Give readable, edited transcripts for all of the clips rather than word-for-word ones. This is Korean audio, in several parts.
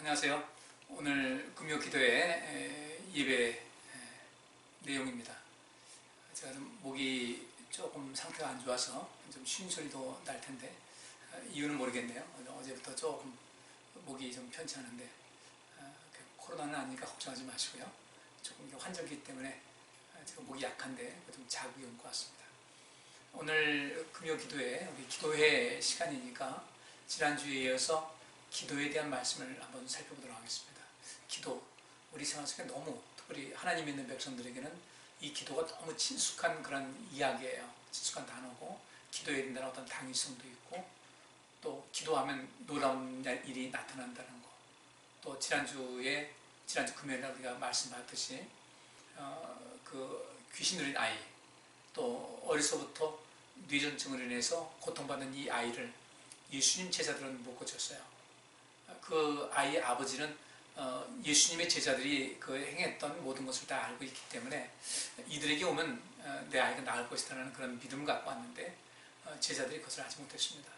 안녕하세요. 오늘 금요 기도의 예배 내용입니다. 제가 좀 목이 조금 상태가 안 좋아서 좀 쉬는 소리도 날 텐데 이유는 모르겠네요. 어제부터 조금 목이 좀 편치 않은데 코로나는 아니니까 걱정하지 마시고요. 조금 환절기 때문에 제가 목이 약한데 좀 자극이 온 것 같습니다. 오늘 금요 기도회 우리 기도회 시간이니까 지난주에 이어서 기도에 대한 말씀을 한번 살펴보도록 하겠습니다. 기도, 우리 생활 속에 너무 특별히 하나님 믿는 백성들에게는 이 기도가 너무 친숙한 그런 이야기예요. 친숙한 단어고 기도해야 된다는 어떤 당위성도 있고 또 기도하면 놀라운 일이 나타난다는 거. 또 지난주 금요일에 우리가 말씀받았듯이 그 귀신 들린 아이 또 어려서부터 뇌전증으로 인해서 고통받는 이 아이를 예수님 제자들은 못 고쳤어요. 그 아이의 아버지는 예수님의 제자들이 그 행했던 모든 것을 다 알고 있기 때문에 이들에게 오면 내 아이가 나을 것이라는 그런 믿음을 갖고 왔는데 제자들이 그것을 하지 못했습니다.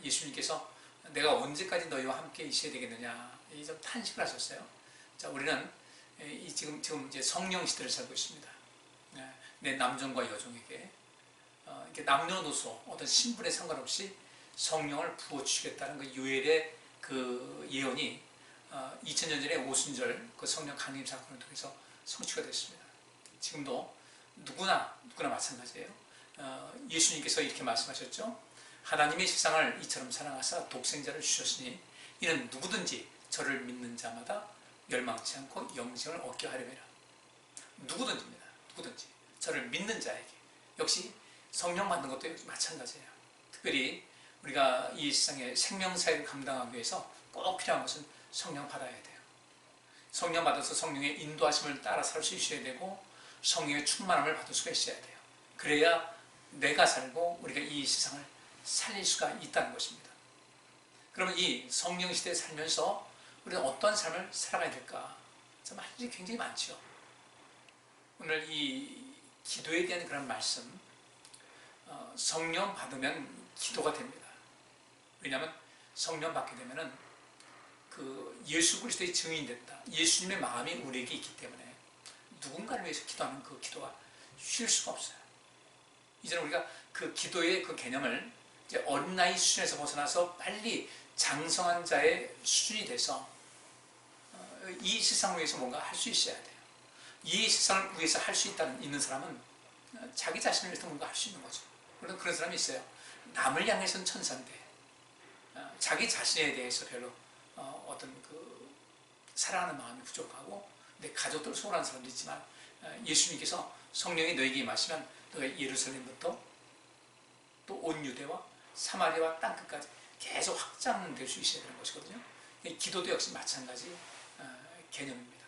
예수님께서 내가 언제까지 너희와 함께 있어야 되겠느냐 좀 탄식을 하셨어요. 자, 우리는 지금 이제 성령 시대를 살고 있습니다. 내 남종과 여종에게 이렇게 남녀노소 어떤 신분에 상관없이 성령을 부어주시겠다는 그 요엘의 그 예언이 2000년 전에 오순절 그 성령 강림 사건을 통해서 성취가 됐습니다. 지금도 누구나 마찬가지예요. 예수님께서 이렇게 말씀하셨죠. 하나님이 세상을 이처럼 사랑하사 독생자를 주셨으니 이는 누구든지 저를 믿는 자마다 멸망치 않고 영생을 얻게 하려니라. 누구든지입니다. 누구든지 저를 믿는 자에게. 역시 성령 받는 것도 마찬가지예요. 특별히 우리가 이 세상의 생명사역을 감당하기 위해서 꼭 필요한 것은 성령 받아야 돼요. 성령 받아서 성령의 인도하심을 따라 살 수 있어야 되고 성령의 충만함을 받을 수가 있어야 돼요. 그래야 내가 살고 우리가 이 세상을 살릴 수가 있다는 것입니다. 그러면 이 성령 시대에 살면서 우리는 어떤 삶을 살아가야 될까? 참 할 일이 굉장히 많죠. 오늘 이 기도에 대한 그런 말씀, 성령 받으면 기도가 됩니다. 왜냐하면 성령 받게 되면은 그 예수 그리스도의 증인이 됐다. 예수님의 마음이 우리에게 있기 때문에 누군가를 위해서 기도하는 그 기도가 쉴 수가 없어요. 이제는 우리가 그 기도의 그 개념을 이제 어린 나이 수준에서 벗어나서 빨리 장성한 자의 수준이 돼서 이 세상을 위해서 뭔가 할 수 있어야 돼요. 이 세상을 위해서 할 수 있는 사람은 자기 자신을 위해서 뭔가 할 수 있는 거죠. 물론 그런 사람이 있어요. 남을 향해서는 천사인데 자기 자신에 대해서 별로 어떤 그 사랑하는 마음이 부족하고 내 가족들을 소홀한 사람도 있지만 예수님께서 성령이 너에게 임하시면 너가 예루살렘부터 또 온 유대와 사마리아와 땅끝까지 계속 확장될 수 있어야 되는 것이거든요. 기도도 역시 마찬가지 개념입니다.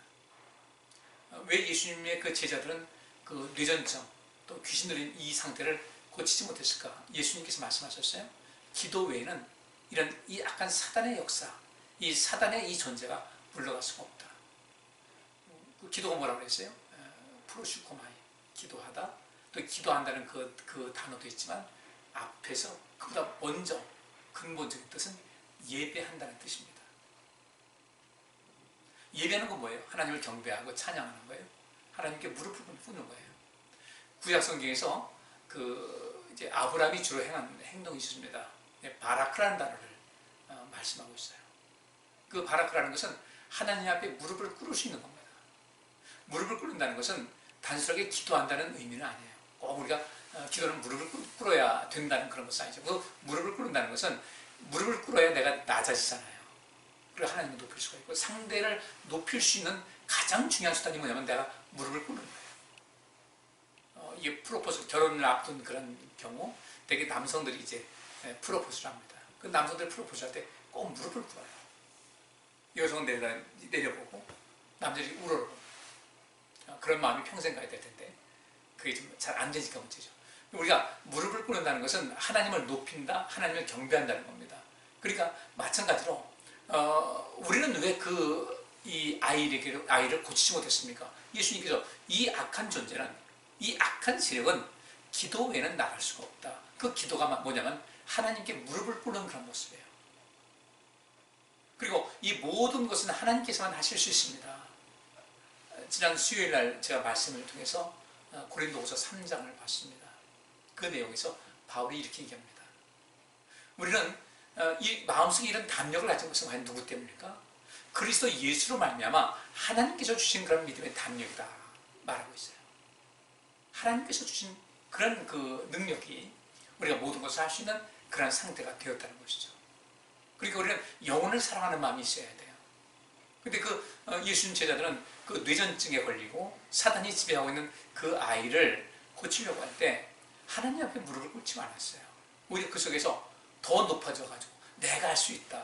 왜 예수님의 그 제자들은 그 뇌전증 또 귀신 들린 이 상태를 고치지 못했을까? 예수님께서 말씀하셨어요. 기도 외에는 이런 이 약간 사단의 역사, 이 사단의 이 존재가 물러갈 수가 없다. 그 기도가 뭐라고 그랬어요? 프로슈코마이, 기도하다. 또 기도한다는 그 단어도 있지만 앞에서 그보다 먼저 근본적인 뜻은 예배한다는 뜻입니다. 예배하는 건 뭐예요? 하나님을 경배하고 찬양하는 거예요. 하나님께 무릎을 꿇는 거예요. 구약 성경에서 이제 아브라함이 주로 행한 행동이 있습니다. 바라크라는 단어를 말씀하고 있어요. 그 바라크라는 것은 하나님 앞에 무릎을 꿇을 수 있는 겁니다. 무릎을 꿇는다는 것은 단순하게 기도한다는 의미는 아니에요. 꼭 우리가 기도는 무릎을 꿇어야 된다는 그런 것은 아니죠. 그 무릎을 꿇는다는 것은 무릎을 꿇어야 내가 낮아지잖아요. 그리고 하나님을 높일 수가 있고 상대를 높일 수 있는 가장 중요한 수단이 뭐냐면 내가 무릎을 꿇는 거예요. 이게 프로포즈, 결혼을 앞둔 그런 경우 되게 남성들이 이제 프로포즈를 합니다. 그 남성들 프로포즈 할 때 꼭 무릎을 꿇어요. 여성은 내려보고 남자들이 우러러 그런 마음이 평생 가야 될 텐데 그게 좀 잘 안 되니까 문제죠. 우리가 무릎을 꿇는다는 것은 하나님을 높인다, 하나님을 경배한다는 겁니다. 그러니까 마찬가지로 우리는 왜 이 아이를 고치지 못했습니까? 예수님께서 이 악한 존재는, 이 악한 세력은 기도 외에는 나갈 수가 없다. 그 기도가 뭐냐면 하나님께 무릎을 꿇는 그런 모습이에요. 그리고 이 모든 것은 하나님께서만 하실 수 있습니다. 지난 수요일 날 제가 말씀을 통해서 고린도후서 3장을 봤습니다. 그 내용에서 바울이 이렇게 얘기합니다. 우리는 이 마음속에 이런 담력을 가진 것은 과연 누구 때문일까? 그리스도 예수로 말미암아 하나님께서 주신 그런 믿음의 담력이다 말하고 있어요. 하나님께서 주신 그런 그 능력이 우리가 모든 것을 할 수 있는 그런 상태가 되었다는 것이죠. 그러니까 우리는 영혼을 사랑하는 마음이 있어야 돼요. 근데 그 예수님 제자들은 그 뇌전증에 걸리고 사단이 지배하고 있는 그 아이를 고치려고 할 때 하나님 앞에 무릎을 꿇지 않았어요. 오히려 그 속에서 더 높아져가지고 내가 할 수 있다.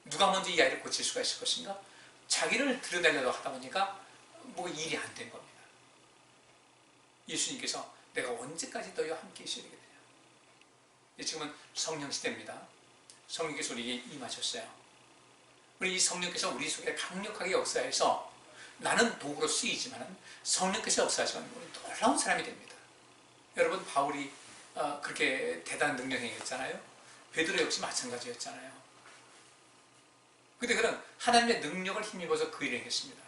누가 먼저 이 아이를 고칠 수가 있을 것인가? 자기를 들여다려고 하다 보니까 뭐 일이 안 된 겁니다. 예수님께서 내가 언제까지 너희와 함께 있어야 되겠느냐. 지금은 성령 시대입니다. 성령께서 우리에게 임하셨어요. 우리 이 성령께서 우리 속에 강력하게 역사해서 나는 도구로 쓰이지만 성령께서 역사하시면 우리 놀라운 사람이 됩니다. 여러분 바울이 그렇게 대단한 능력 행했잖아요. 베드로 역시 마찬가지였잖아요. 근데 그는 하나님의 능력을 힘입어서 그 일을 행했습니다.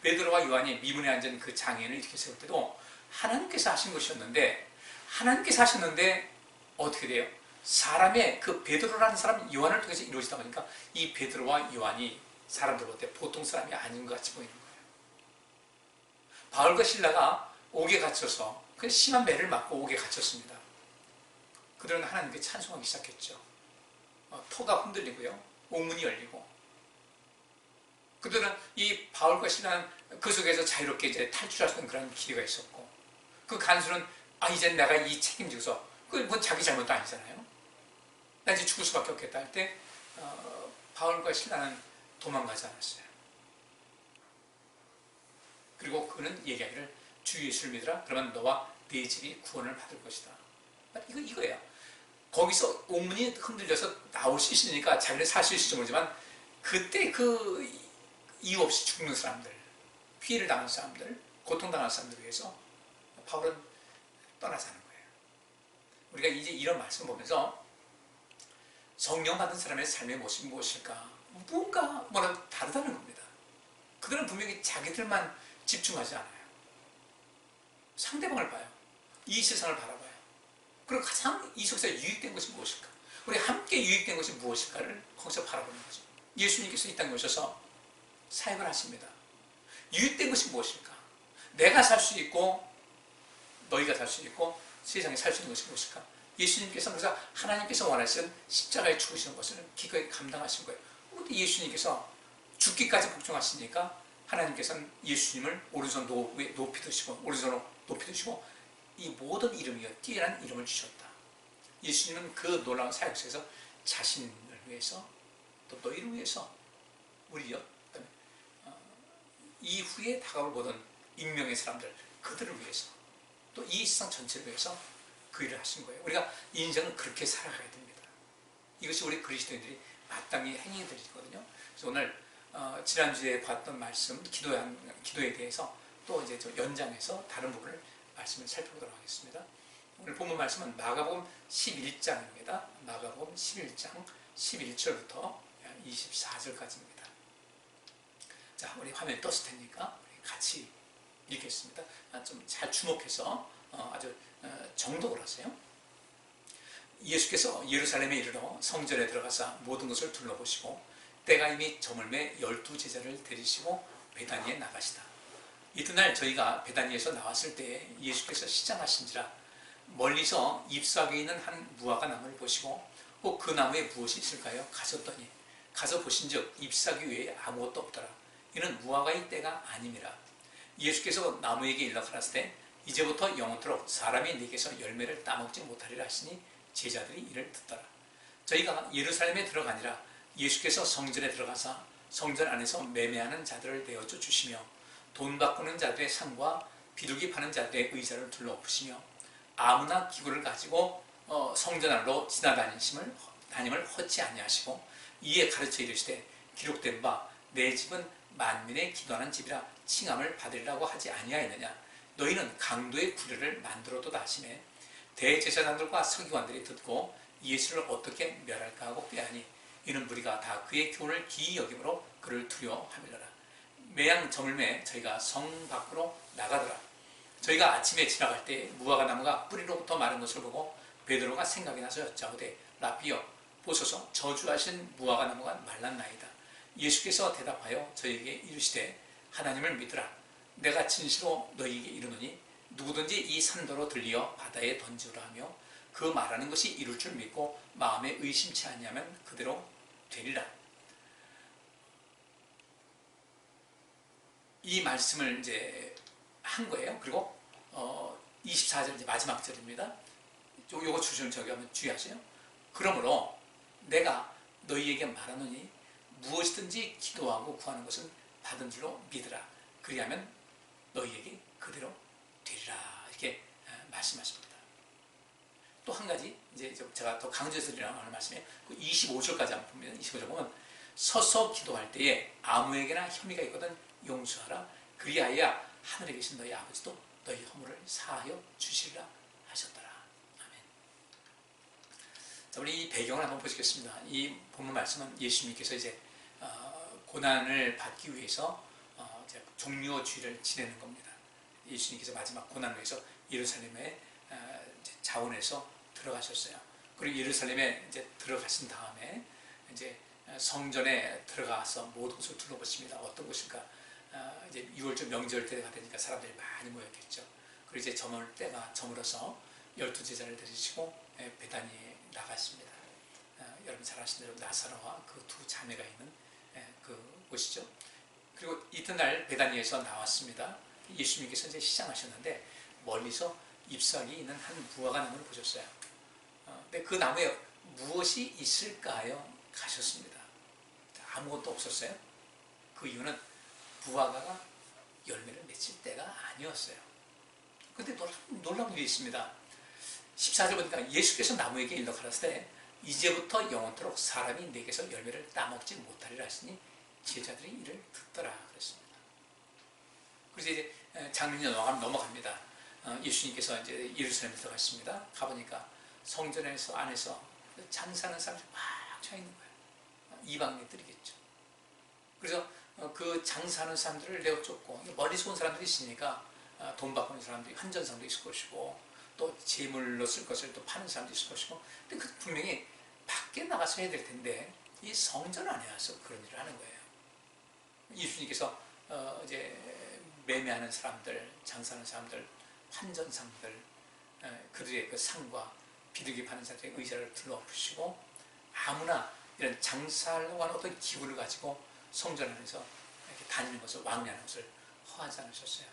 베드로와 요한이 미문에 앉은 그 장애인을 이렇게 세울 때도 하나님께서 하신 것이었는데 하나님께서 하셨는데 어떻게 돼요? 사람의 그 베드로라는 사람 요한을 통해서 이루어지다 보니까 이 베드로와 요한이 사람들 볼 때 보통 사람이 아닌 것 같이 보이는 거예요. 바울과 실라가 옥에 갇혀서 그 심한 매를 맞고 옥에 갇혔습니다. 그들은 하나님께 찬송하기 시작했죠. 터가 흔들리고요. 옥문이 열리고 그들은 이 바울과 실라는 그 속에서 자유롭게 이제 탈출할 수 있는 그런 기회가 있었고 그 간수는 이제 내가 이 책임지고서 그건 자기 잘못도 아니잖아요. 나 이제 죽을 수밖에 없겠다 할 때 바울과 실라는 도망가지 않았어요. 그리고 그는 얘기하기를 주 예수를 믿으라. 그러면 너와 네 집이 구원을 받을 것이다. 이거예요. 거기서 옥문이 흔들려서 나올 수 있으니까 자기는 살 수 있을지 모르지만 그때 그 이유 없이 죽는 사람들, 피해를 당한 사람들, 고통당한 사람들을 위해서 바울은 떠나자는 거예요. 우리가 이제 이런 말씀을 보면서 성령 받은 사람의 삶의 모습이 무엇일까? 뭔가 다르다는 겁니다. 그들은 분명히 자기들만 집중하지 않아요. 상대방을 봐요. 이 세상을 바라봐요. 그리고 가장 이 속에서 유익된 것이 무엇일까? 우리 함께 유익된 것이 무엇일까를 거기서 바라보는 거죠. 예수님께서 이 땅에 오셔서 사역을 하십니다. 유익된 것이 무엇일까? 내가 살 수 있고 너희가 살 수 있고 세상에 살 수 있는 것이 무엇일까? 예수님께서는 그래서 하나님께서 원하시는 십자가에 죽으시는 것을 기꺼이 감당하신 거예요. 그런데 예수님께서 죽기까지 복종하시니까 하나님께서는 예수님을 오른손 높이 드시고 오른손으로 높이 드시고 이 모든 이름이여 뛰어난 이름을 주셨다. 예수님은 그 놀라운 사역 속에서 자신을 위해서 또 너희를 위해서 우리요 이후에 다가올 모든 익명의 사람들 그들을 위해서 또 이 세상 전체를 위해서 그 일을 하신 거예요. 우리가 인생은 그렇게 살아가야 됩니다. 이것이 우리 그리스도인들이 마땅히 행해야 되거든요. 그래서 오늘 지난주에 봤던 말씀 기도에 대해서 또 이제 연장해서 다른 부분을 말씀을 살펴보도록 하겠습니다. 오늘 본문 말씀은 마가복음 11장입니다. 마가복음 11장 11절부터 24절까지입니다. 자, 우리 화면에 떴을 테니까 같이 읽겠습니다. 좀 잘 주목해서 아주 정독을 하세요. 예수께서 예루살렘에 이르러 성전에 들어가사 모든 것을 둘러보시고 때가 이미 저물매 12제자를 데리시고 베다니에 나가시다. 이튿날 저희가 베다니에서 나왔을 때에 예수께서 시장하신지라 멀리서 잎사귀에 있는 한 무화과 나무를 보시고 그 나무에 무엇이 있을까요? 가셨더니 가서 보신즉 잎사귀 외에 아무것도 없더라. 이는 무화과의 때가 아님이라. 예수께서 나무에게 일러 가라사대 이제부터 영원토록 사람이 네게서 열매를 따먹지 못하리라 하시니 제자들이 이를 듣더라. 저희가 예루살렘에 들어가니라 예수께서 성전에 들어가사 성전 안에서 매매하는 자들을 내어줘 주시며 돈 바꾸는 자들의 상과 비둘기 파는 자들의 의자를 둘러엎으시며 아무나 기구를 가지고 성전 안으로 지나다님을 허치 아니하시고 이에 가르쳐 이르시되 기록된 바 내 집은 만민의 기도하는 집이라 칭함을 받으리라고 하지 아니하였느냐. 너희는 강도의 구례를 만들어도다 하시매 대제사장들과 서기관들이 듣고 예수를 어떻게 멸할까 하고 꾀하니 이는 무리가 다 그의 교훈을 기이 여김으로 그를 두려워하밀러라. 매양 저물매 저희가 성 밖으로 나가더라. 저희가 아침에 지나갈 때 무화과 나무가 뿌리로부터 마른 것을 보고 베드로가 생각이 나서 여짜오되 라비여 보소서 저주하신 무화과 나무가 말랐나이다. 예수께서 대답하여 저희에게 이르시되 하나님을 믿으라. 내가 진실로 너희에게 이르노니 누구든지 이 산도로 들리어 바다에 던지우라 하며 그 말하는 것이 이룰 줄 믿고 마음에 의심치 아니하면 그대로 되리라. 이 말씀을 이제 한 거예요. 그리고 24절 이제 마지막 절입니다. 요거 주시면 저기 한번 주의하세요. 그러므로 내가 너희에게 말하노니 무엇이든지 기도하고 구하는 것은 받은 줄로 믿으라. 그리하면 너희에게 그대로 되리라. 이렇게 말씀하십니다. 또 한 가지 이제 제가 더 강조해서 드리는 말씀이에요. 25절까지 한번 보면 25절 보면 서서 기도할 때에 아무에게나 혐의가 있거든 용서하라. 그리하여 하늘에 계신 너희 아버지도 너희 허물을 사하여 주시리라 하셨더라. 아멘. 자, 우리 이 배경을 한번 보시겠습니다. 이 본문 말씀은 예수님께서 이제 고난을 받기 위해서 이제 종료주의를 지내는 겁니다. 예수님께서 마지막 고난을 위해서 예루살렘에 자원해서 들어가셨어요. 그리고 예루살렘에 이제 들어가신 다음에 이제 성전에 들어가서 모든 곳을 둘러보십니다. 어떤 곳일까? 이제 6월절 명절 때가 되니까 사람들이 많이 모였겠죠. 그리고 이제 때가 저물어서 12제자를 데리시고 베다니에 나갔습니다. 여러분 잘 아시는 대로 나사로와 그 두 자매가 있는 그 곳이죠. 그리고 이튿날 베다니에서 나왔습니다. 예수님께서 이제 시장하셨는데 멀리서 잎사귀 있는 한 무화과 나무를 보셨어요. 근데 그 나무에 무엇이 있을까요? 가셨습니다. 아무것도 없었어요. 그 이유는 무화과가 열매를 맺힐 때가 아니었어요. 근데 놀라운 일이 있습니다. 14절 보니까 예수께서 나무에게 일러 가라사대 이제부터 영원토록 사람이 내게서 열매를 따먹지 못하리라 하시니 제자들이 이를 듣더라 그랬습니다. 그래서 이제 장면이 넘어갑니다. 예수님께서 이제 예루살렘에 들어가십니다. 가보니까 성전에서 안에서 장사하는 사람들이 막 차 있는 거예요. 이방인들이겠죠. 그래서 그 장사하는 사람들을 내어 쫓고 멀리서 온 사람들이 있으니까 돈 받고 있는 사람들이 환전상도 있을 것이고 또 재물로 쓸 것을 또 파는 사람도 있을 것이고 근데 그 분명히 밖에 나가서 해야 될 텐데 이 성전 안에 와서 그런 일을 하는 거예요. 예수님께서 이제 매매하는 사람들, 장사하는 사람들, 환전상들 그들의 그 상과 비둘기 파는 사람들의 의자를 둘러엎으시고 아무나 이런 장사하려고 하는 어떤 기분을 가지고 성전 안에서 이렇게 다니는 것을 왕래하는 것을 허하지 않으셨어요.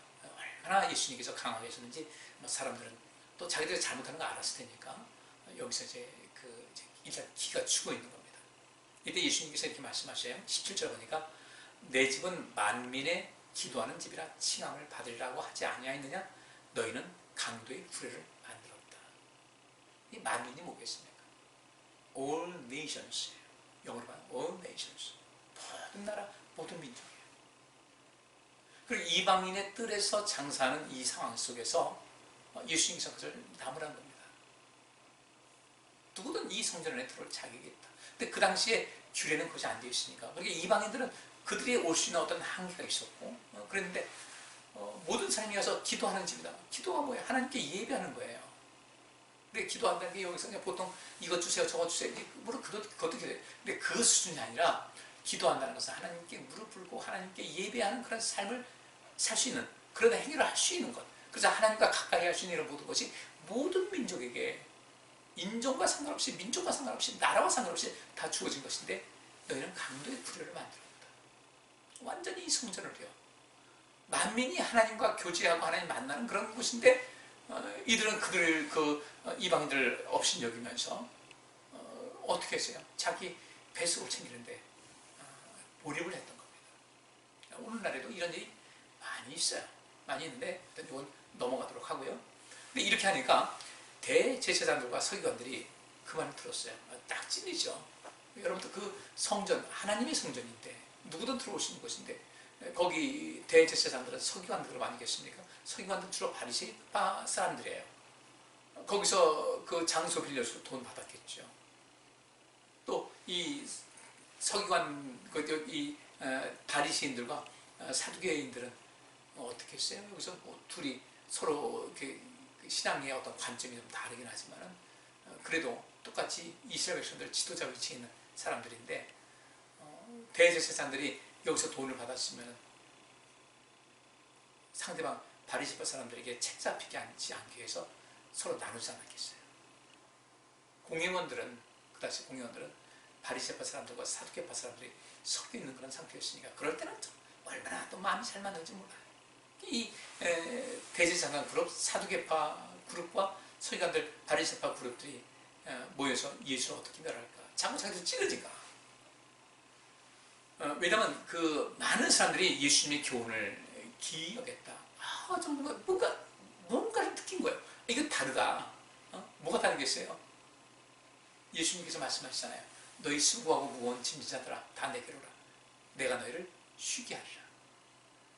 얼마나 예수님께서 강하게 하셨는지 사람들은 또 자기들이 잘못하는 거 알았을 테니까 여기서 이제 일단 기가 죽어 있는 겁니다. 이때 예수님께서 이렇게 말씀하셔요. 17절 보니까 내 집은 만민의 기도하는 집이라 칭함을 받으리라고 하지 아니하였느냐? 너희는 강도의 구례를 만들었다. 이 만민이 뭐겠습니까? All nations예요. 영어로 말하면 all nations. 모든 나라, 모든 민족이에요. 그리고 이방인의 뜰에서 장사하는 이 상황 속에서 예수님께서 그것을 나무란 겁니다. 누구든 이 성전 안에 들어올 자격이 있다. 근데 그 당시에 규례는 그것이 안 되어 있으니까. 그러니까 이방인들은 그들이 올 수 있는 어떤 한계가 있었고, 그랬는데 모든 사람이 와서 기도하는 집이다. 기도가 뭐예요? 하나님께 예배하는 거예요. 근데 기도한다는 게 여기서 그냥 보통 이것 주세요, 저것 주세요. 물론 그것도 기도해요. 근데 그 수준이 아니라 기도한다는 것은 하나님께 무릎 꿇고 하나님께 예배하는 그런 삶을 살 수 있는 그런 행위를 할 수 있는 것. 그래서 하나님과 가까이 할 수 있는 이런 모든 것이 모든 민족에게 인종과 상관없이 민족과 상관없이 나라와 상관없이 다 주어진 것인데 너희는 강도의 구례를 만들었다. 완전히 성전을 해요. 만민이 하나님과 교제하고 하나님 만나는 그런 곳인데 이들은 그들을 이방인들 없인 여기면서 어떻게 했어요? 자기 배속을 챙기는데 몰입을 했던 겁니다. 오늘날에도 이런 일이 많이 있어요. 많이 있는데 일단 이건 넘어가도록 하고요. 근데 이렇게 하니까 대제사장들과 서기관들이 그 말을 들었어요. 딱 찔리죠. 여러분들 그 성전, 하나님의 성전인데 누구든 들어올 수 있는 곳인데 거기 대제사장들은 서기관들로 많이 계십니까? 서기관들 주로 바리새파 사람들이에요. 거기서 그 장소 빌려서 돈 받았겠죠. 또 이 서기관 이 바리새인들과 사두개인들은 어떻게 했어요? 여기서 뭐 둘이 서로 이렇게 신앙의 어떤 관점이 좀 다르긴 하지만은 그래도 똑같이 이스라엘 백성들 지도자 위치에 있는 사람들인데 대제사장들이 여기서 돈을 받았으면 상대방 바리새파 사람들에게 책 잡히지 않기 위해서 서로 나누지 않았겠어요. 공회원들은 바리새파 사람들과 사두개파 사람들이 섞여 있는 그런 상태였으니까 그럴 때는 좀 얼마나 또 마음이 잘 맞는지 몰라요. 이 대제사장 그룹, 사두개파 그룹과 서기관들, 바리새파 그룹들이 모여서 예수를 어떻게 멸할까? 자꾸 자기들 찌르니까. 왜냐면 그 많은 사람들이 예수님의 교훈을 기이 여겼다. 좀 뭔가를 느낀 거예요. 이거 다르다. 뭐가 다르겠어요? 예수님께서 말씀하시잖아요. 너희 수고하고 무거운 짐진 자들아 다 내게로 오라. 내가 너희를 쉬게 하리라.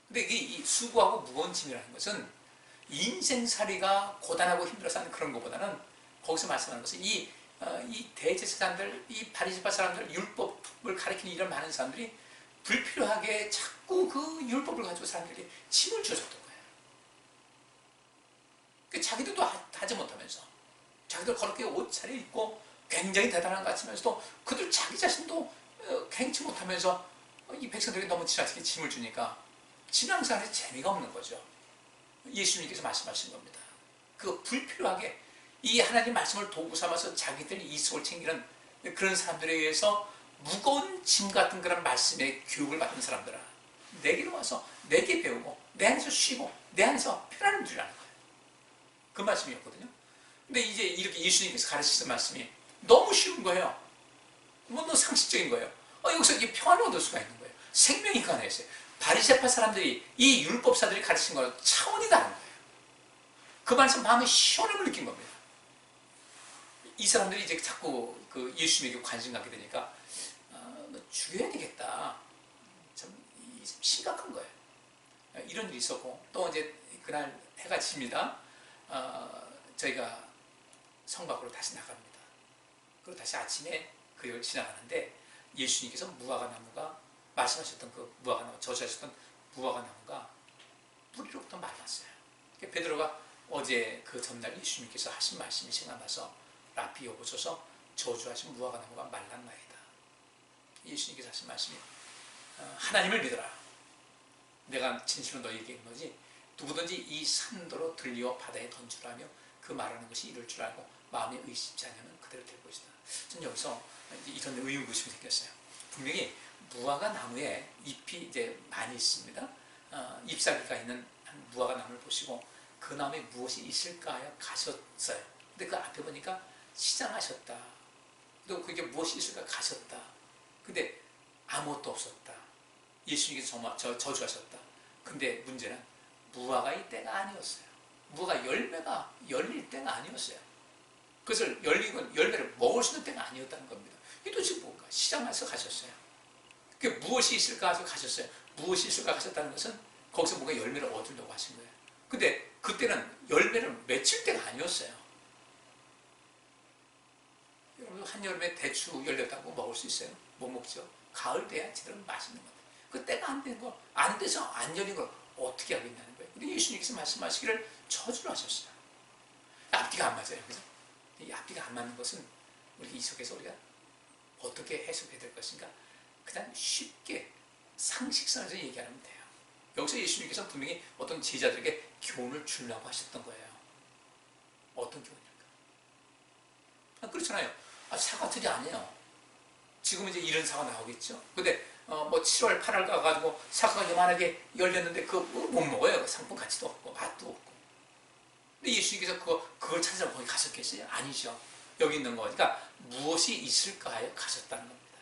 근데 이 수고하고 무거운 짐이라는 것은 인생살이가 고단하고 힘들어서 하는 그런 것보다는 거기서 말씀하는 것은 이 대제사장들, 이 바리새파 사람들, 율법을 가리키는 이런 많은 사람들이 불필요하게 자꾸 그 율법을 가지고 사람들에게 짐을 쥐어줬던 거예요. 자기들도 하지 못하면서 자기들 그렇게 옷 차려입고 굉장히 대단한 것 같으면서도 그들 자기 자신도 행치 못하면서 이 백성들에게 너무 지나치게 짐을 주니까 신앙생활에 재미가 없는 거죠. 예수님께서 말씀하신 겁니다. 그 불필요하게 이 하나님 말씀을 도구 삼아서 자기들 이속을 챙기는 그런 사람들에 의해서 무거운 짐 같은 그런 말씀의 교육을 받은 사람들아 내게로 와서 내게 배우고 내 안에서 쉬고 내 안에서 편안함을 누리라는 거예요. 그 말씀이었거든요. 근데 이제 이렇게 예수님께서 가르치신 말씀이 너무 쉬운 거예요. 너무 상식적인 거예요. 여기서 이게 평안을 얻을 수가 있는 거예요. 생명이 그 안에 있어요. 바리새파 사람들이 이 율법사들이 가르친 거랑 차원이 다른 거예요. 그 말씀 마음의 시원함을 느낀 겁니다. 이 사람들이 이제 자꾸 그 예수님에게 관심 갖게 되니까 너 죽여야 되겠다. 참 심각한 거예요. 이런 일이 있었고 또 이제 그날 해가 집니다. 저희가 성 밖으로 다시 나갑니다. 그리고 다시 아침에 그 여를 지나가는데 예수님께서 무화과나무가 말씀하셨던 그 무화과나무, 저주하셨던 무화과나무가 뿌리로부터 말랐어요. 베드로가 어제 그 전날 예수님께서 하신 말씀이 생각나서 라피 여보소서 저주하신 무화과나무가 말랐나이다. 예수님께서 하신 말씀이 하나님을 믿어라. 내가 진실로 너희에게 있는 거지 누구든지 이 산도로 들려 바다에 던지라며 그 말하는 것이 이룰 줄 알고 마음에 의심치 않으면 그대로 될 것이다. 저는 여기서 이런 의문심이 생겼어요. 분명히 무화과 나무에 잎이 이제 많이 있습니다. 잎사귀가 있는 한 무화과 나무를 보시고 그 나무에 무엇이 있을까 하여 가셨어요. 근데 그 앞에 보니까 시장하셨다. 또 그게 무엇이 있을까 가셨다. 근데 아무것도 없었다. 예수님께서 저주하셨다. 근데 문제는 무화과의 때가 아니었어요. 무화과 열매가 열릴 때가 아니었어요. 그것을 열리고 열매를 먹을 수 있는 때가 아니었다는 겁니다. 이 도대체 뭔가 시장에서 가셨어요. 그게 무엇이 있을까 해서 가셨어요. 무엇이 있을까 가셨다는 것은 거기서 뭔가 열매를 얻으려고 하신 거예요. 근데 그때는 열매를 맺힐 때가 아니었어요. 여러분 한여름에 대추 열렸다고 먹을 수 있어요? 못 먹죠. 가을 돼야 제대로 맛있는 거예요. 그 때가 안 되는 거, 안 돼서 안 열린 걸 어떻게 하겠냐는 거예요. 근데 예수님께서 말씀하시기를 저주를 하셨어요. 앞뒤가 안 맞아요. 그죠? 이 앞뒤가 안 맞는 것은 우리 이 속에서 우리가 어떻게 해석해야 될 것인가? 그냥 쉽게 상식선에서 얘기하면 돼요. 여기서 예수님께서 분명히 어떤 제자들에게 교훈을 주려고 하셨던 거예요. 어떤 교훈일까? 그렇잖아요. 사과들이 아니에요. 지금 이제 이런 사과 나오겠죠. 근데 뭐 7월 8월 가가지고 사과가 요만하게 열렸는데 그거 못 먹어요. 상품 가치도 없고 맛도 없고. 근데 예수님께서 그걸 찾으러 거기 가셨겠어요? 아니죠. 여기 있는 거니까 무엇이 있을까 하여 가셨다는 겁니다.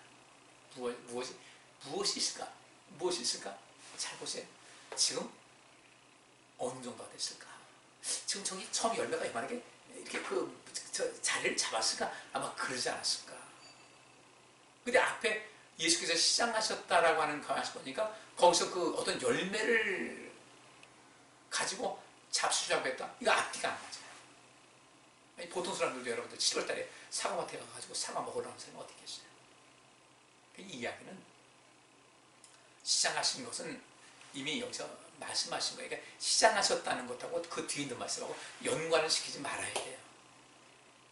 무엇이 있을까? 무엇이 있을까? 잘 보세요. 지금 어느 정도가 됐을까? 지금 저기 처음 열매가 이만하게 이렇게 저 자리를 잡았을까? 아마 그러지 않았을까? 근데 앞에 예수께서 시장하셨다라고 하는 그 말씀 보니까 거기서 그 어떤 열매를 가지고 잡수자고 했다. 이거 앞뒤가 안 맞아요. 보통 사람들도 여러분들 7월달에 사과밭에 가가지고 사과 먹으러 가는 사람이 어디 있겠어요? 이 이야기는 시장하신 것은 이미 여기서 말씀하신 거예요. 그러니까 시장하셨다는 것하고 그 뒤에 있는 말씀하고 연관을 시키지 말아야 돼요.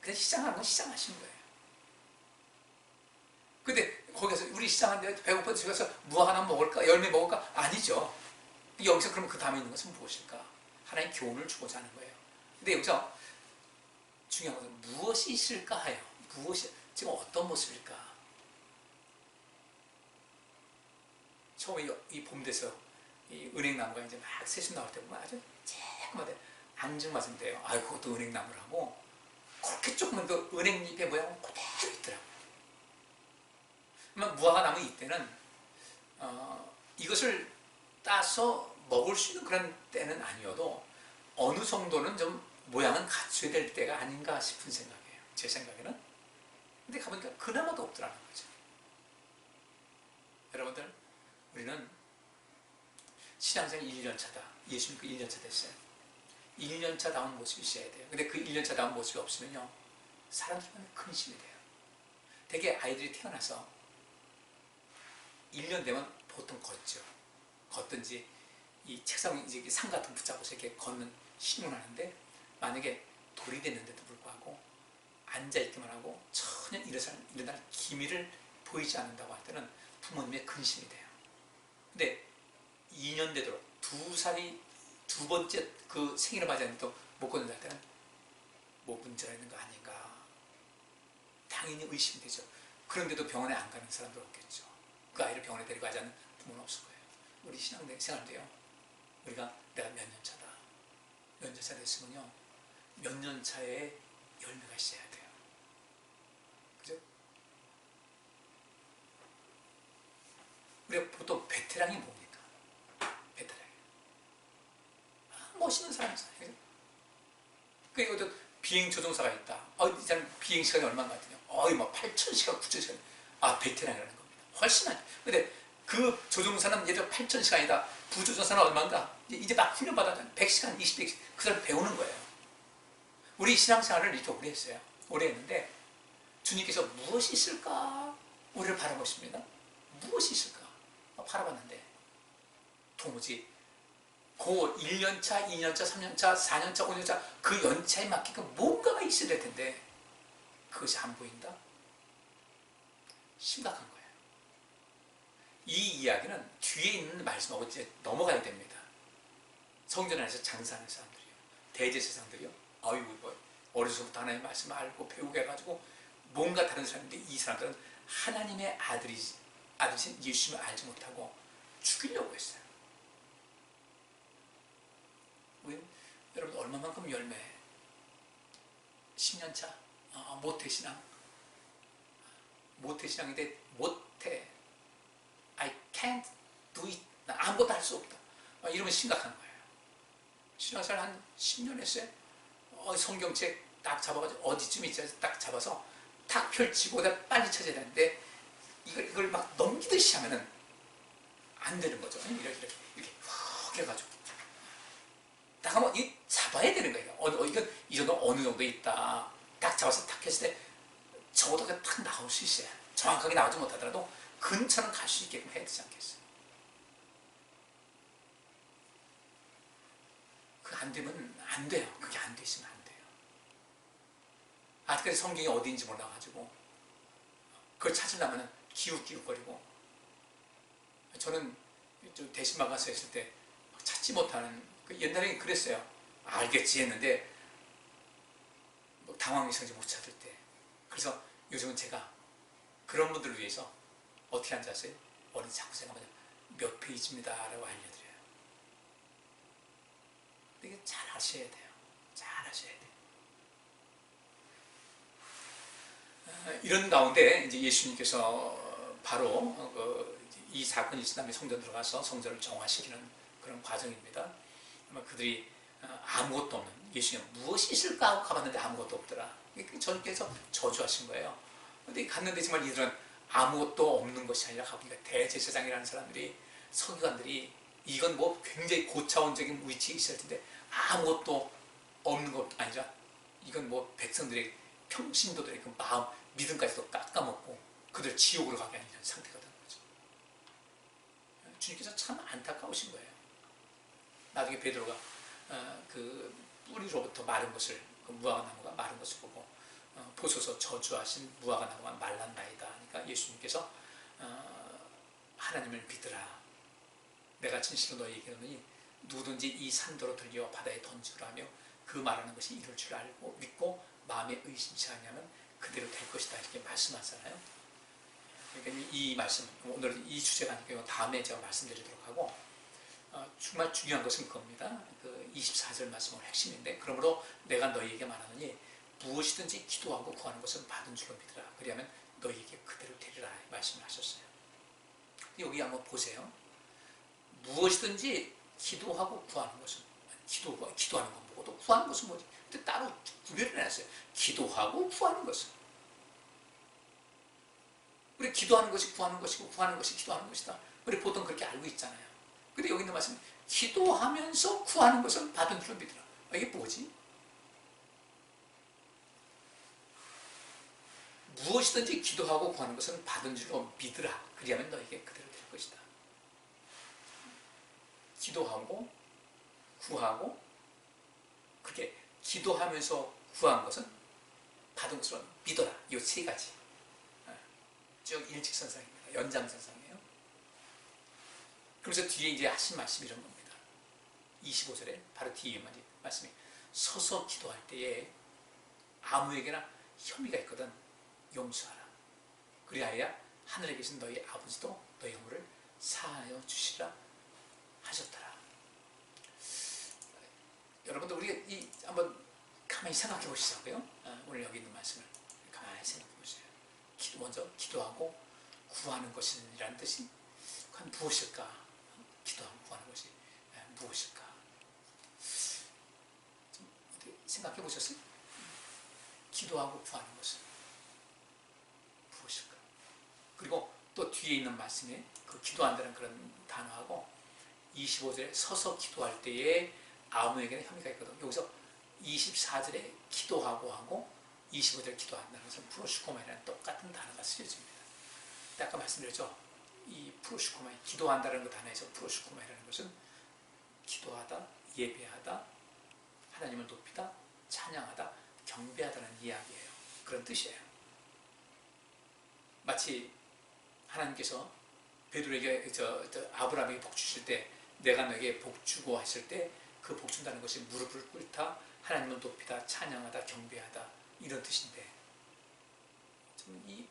그냥 시장하는 건 시장하신 거예요. 근데 거기서 우리 시장하는데 배고파서 집에 가서 무화 하나 먹을까? 열매 먹을까? 아니죠. 여기서 그럼 그 다음에 있는 것은 무엇일까? 하나의 교훈을 주고자 하는 거예요. 근데 여기서 중요한 것은 무엇이 있을까 해요. 무엇이, 지금 어떤 모습일까? 처음에 이 봄 돼서 이 은행나무가 이제 막 새순 나올 때 보면 아주 쬐끔한데 앙증맞은데요. 아유, 그것도 은행나무라고. 그렇게 조금만 더 은행잎의 모양은 그대로 있더라고요. 무화과 나무 이때는 이것을 따서 먹을 수 있는 그런 때는 아니어도 어느 정도는 좀 모양은 갖춰야 될 때가 아닌가 싶은 생각이에요. 제 생각에는. 근데 가보니까 그나마도 없더라는 거죠. 여러분들, 우리는 신앙생활 1년차다. 예수 믿고 1년차 됐어요. 1년차다운 모습이 있어야 돼요. 근데 그 1년차다운 모습이 없으면요, 사람들은 근심이 돼요. 되게 아이들이 태어나서 1년 되면 보통 걷죠. 걷든지 이 책상 이제 상 같은 거 붙잡고서 이렇게 걷는 신용을 하는데, 만약에 돌이 됐는데도 불구하고 앉아있기만 하고 전혀 일어날 기미를 보이지 않는다고 할 때는 부모님의 근심이 돼요. 근데 2년 되도록 2살이 두 번째 그 생일을 맞이했는데도 못 걷는다 할 때는 뭐 문제가 있는 거 아닌가, 당연히 의심이 되죠. 그런데도 병원에 안 가는 사람도 없겠죠. 그 아이를 병원에 데리고 가지 않는 부모는 없을 거예요. 우리 신앙생활도요, 우리가 내가 몇 년 차다, 몇 년 차 됐으면요, 몇 년 차에 열매가 있어야 돼요. 그죠? 우리가 보통 베테랑이 뭡니까? 베테랑이 멋있는 사람이잖아요. 그리고 또 비행 조종사가 있다. 이 사람 비행 시간이 얼마나 같으냐? 뭐 8,000시간, 9,000시간. 베테랑이라는 겁니다. 훨씬 많죠. 근데 그 조종사는 예를 들어 8,000시간이다. 부조종사는 얼마인가? 이제 막 훈련받았잖아요. 100시간, 20시간. 그 사람 배우는 거예요. 우리 신앙생활을 이렇게 오래 했어요. 오래 했는데 주님께서 무엇이 있을까? 우리를 바라보십니다. 무엇이 있을까? 바라봤는데 도무지 그 1년차, 2년차, 3년차, 4년차, 5년차 그 연차에 맞게끔 뭔가가 있어야 될 텐데 그것이 안 보인다? 심각한 거예요. 이 이야기는 뒤에 있는 말씀하고 이제 넘어가야 됩니다. 성전 안에서 장사하는 사람들이요, 대제사장들이요, 뭐 어려서부터 하나님의 말씀을 알고 배우게 해가지고 뭔가 다른 사람인데, 이 사람들은 하나님의 아들이신 예수님을 알지 못하고 죽이려고 했어요. 여러분, 얼마만큼 열매? 10년차? 모태신앙? 모태신앙인데 모태, I can't do it, 나 아무것도 할 수 없다, 이러면 심각한 거예요. 신앙생활 한 10년 했어요. 성경책 딱 잡아가지고 어디쯤 있지 딱 잡아서 탁 펼치고 빨리 찾아야 되는데 이걸 막 넘기듯이 하면은 안 되는 거죠. 이렇게 훅 해가지고 딱 한번 잡아야 되는 거예요. 이건 이 정도 어느 정도 있다. 딱 잡아서 탁 했을 때 적어도 탁 나올 수 있어요. 정확하게 나오지 못하더라도 근처는 갈 수 있게끔 해야 되지 않겠어요? 그게 안 되면 안 돼요. 그게 안 되시면 안 돼요. 아직까지 성경이 어디인지 몰라가지고 그걸 찾으려면 기웃기웃거리고, 저는 대신만 가서 했을 때 찾지 못하는, 옛날에 그랬어요. 알겠지 했는데 당황해서 못 찾을 때. 그래서 요즘은 제가 그런 분들을 위해서 어떻게 앉았어요? 어디 자꾸 생각하면 몇 페이지입니다 라고 알려드려요. 이게 잘 하셔야 돼요. 잘 하셔야 돼요. 이런 가운데 이제 예수님께서 바로 이 사건이 있은 다음에 성전 들어가서 성전을 정화시키는 그런 과정입니다. 아마 그들이 아무것도 없는, 예수님 무엇이 있을까 하고 가봤는데 아무것도 없더라. 주님께서 저주하신 거예요. 근데 갔는데 정말 이들은 아무것도 없는 것이 아니라 가보니까 대제사장이라는 사람들이, 서기관들이, 이건 뭐 굉장히 고차원적인 위치에 있을 텐데 아무것도 없는 것도 아니라 이건 뭐 백성들의 평신도들의 그 마음, 믿음까지도 깎아먹고 그들 지옥으로 가게 하는 이런 상태가 되는 거죠. 주님께서 참 안타까우신 거예요. 나중에 베드로가 그 뿌리로부터 마른 것을, 그 무화과 나무가 마른 것을 보고 보소서 저주하신 무화과 나무가 말랐나이다. 그러니까 예수님께서 하나님을 믿으라. 내가 진실로 너희에게 이르노니 누구든지 이 산더러 들려 바다에 던지라 하며 그 말하는 것이 이룰 줄 알고 믿고 마음에 의심치 않으면 그대로 될 것이다. 이렇게 말씀하잖아요. 그러니까 이 말씀, 오늘 이 주제가 아니고 다음에 제가 말씀드리도록 하고, 정말 중요한 것은 그겁니다. 그 24절 말씀은 핵심인데, 그러므로 내가 너희에게 말하노니 무엇이든지 기도하고 구하는 것은 받은 줄로 믿으라. 그리하면 너희에게 그대로 되리라 말씀을 하셨어요. 여기 한번 보세요. 무엇이든지 기도하고 구하는 것은, 기도하는 건 뭐고 또 구하는 것은 뭐지? 근데 따로 구별을 해놨어요. 기도하고 구하는 것은. 우리 기도하는 것이 구하는 것이고 구하는 것이 기도하는 것이다. 우리 보통 그렇게 알고 있잖아요. 근데 여기 있는 말씀, 기도하면서 구하는 것은 받은 줄로 믿으라. 이게 뭐지? 무엇이든지 기도하고 구하는 것은 받은 줄로 믿으라. 그리하면 너에게 그대로 될 것이다. 기도하고 구하고, 그게 기도하면서 구한 것은 받은 것으로 믿어라. 이 세 가지. 쭉 일직선상입니다. 연장선상이에요. 그래서 뒤에 이제 하신 말씀이 이런 겁니다. 25절에 바로 뒤에 말씀이, 서서 기도할 때에 아무에게나 혐의가 있거든 용서하라. 그리하여 하늘에 계신 너희 아버지도 너희 허물을 사하여 주시라 하셨더라. 여러분들 우리가 한번 가만히 생각해 보시자고요. 오늘 여기 있는 말씀을 가만히 생각해 보세요. 먼저 기도하고 구하는 것이라는 뜻이 과연 무엇일까? 기도하고 구하는 것이 무엇일까? 좀 어떻게 생각해 보셨어요? 기도하고 구하는 것은 무엇일까? 그리고 또 뒤에 있는 말씀에 그 기도한다는 그런 단어하고 25절에 서서 기도할 때에 아무에게나 혐의가 있거든. 여기서 24절에 기도하고 하고 25절에 기도한다는 것은 프로슈코마이라는 똑같은 단어가 쓰여집니다. 아까 말씀드렸죠. 이 프로슈코마이, 기도한다는 그 단어에서 프로슈코마이라는 것은 기도하다, 예배하다, 하나님을 높이다, 찬양하다, 경배하다는 이야기예요. 그런 뜻이에요. 마치 하나님께서 베드로에게 아브라함에게 복 주실 때, 내가 너에게 복 주고 하실 때 그 복 준다는 것이 무릎을 꿇다, 하나님을 높이다, 찬양하다, 경배하다, 이런 뜻인데, 이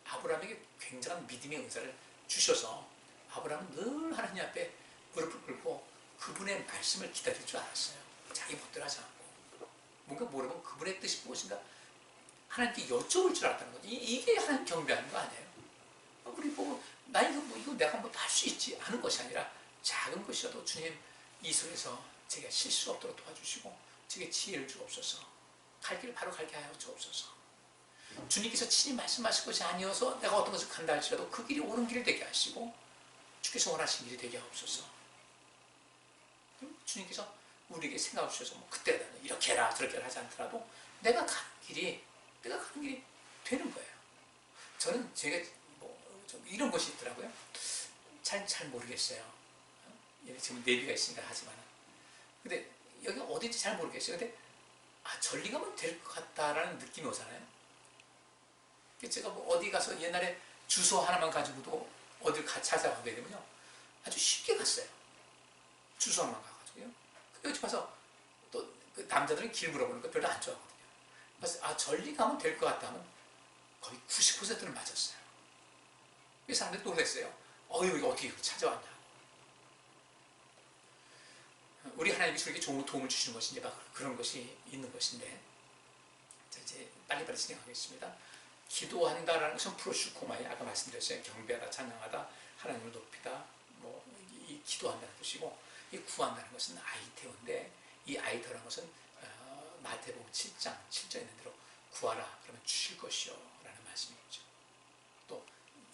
아브라함에게 굉장한 믿음의 은사를 주셔서 아브라함은 늘 하나님 앞에 무릎을 꿇고 그분의 말씀을 기다릴 줄 알았어요. 자기 멋대로 하지 않고 뭔가 모르면 그분의 뜻이 무엇인가 하나님께 여쭤볼 줄 알았다는 거죠. 이게 하나님 경배하는 거 아니에요? 우리 보고 나 이거 내가 뭐 할 수 있지 하는 것이 아니라 작은 것이라도 주님 이 속에서 제가 실수 없도록 도와주시고 제게 지혜를 주옵소서. 갈 길 바로 가게 하여 주옵소서. 주님께서 친히 말씀하실 것이 아니어서 내가 어떤 것을 간다 할지라도 그 길이 옳은 길이 되게 하시고 주께서 원하시는 길이 되게 하옵소서. 주님께서 우리에게 생각해 주셔서 뭐 그때는 이렇게 해라 저렇게 해라 하지 않더라도 내가 가는 길이 되는 거예요. 저는 제가 좀 이런 것이 있더라고요. 잘 모르겠어요. 지금 내비가 있으니까 하지만 근데 여기 어딘지 잘 모르겠어요. 근데 전리 가면 될 것 같다라는 느낌이 오잖아요. 제가 뭐 어디 가서 옛날에 주소 하나만 가지고도 어딜 찾아가게 되면요 아주 쉽게 갔어요. 주소 하나만 가가지고요. 여기 가서 또 그 남자들은 길 물어보는 거 별로 안 좋아하거든요. 그래서 전리 가면 될 것 같다면 거의 90%는 맞았어요. 그래서 사람들이 놀랐어요. 이거 어떻게 찾아왔냐. 우리 하나님이 저에게 좋은 도움을 주시는 것이 이제 막 그런 것이 있는 것인데, 자, 이제 빨리빨리 진행하겠습니다. 기도한다라는 것은 프로슈코마이, 아까 말씀드렸어요. 경배하다, 찬양하다, 하나님을 높이다, 이 기도한다는 뜻이고, 이 구한다는 것은 아이테오인데, 이 아이테오라는 것은 마태복음 7장 7절에 있는 대로 구하라 그러면 주실 것이요 라는 말씀이죠. 또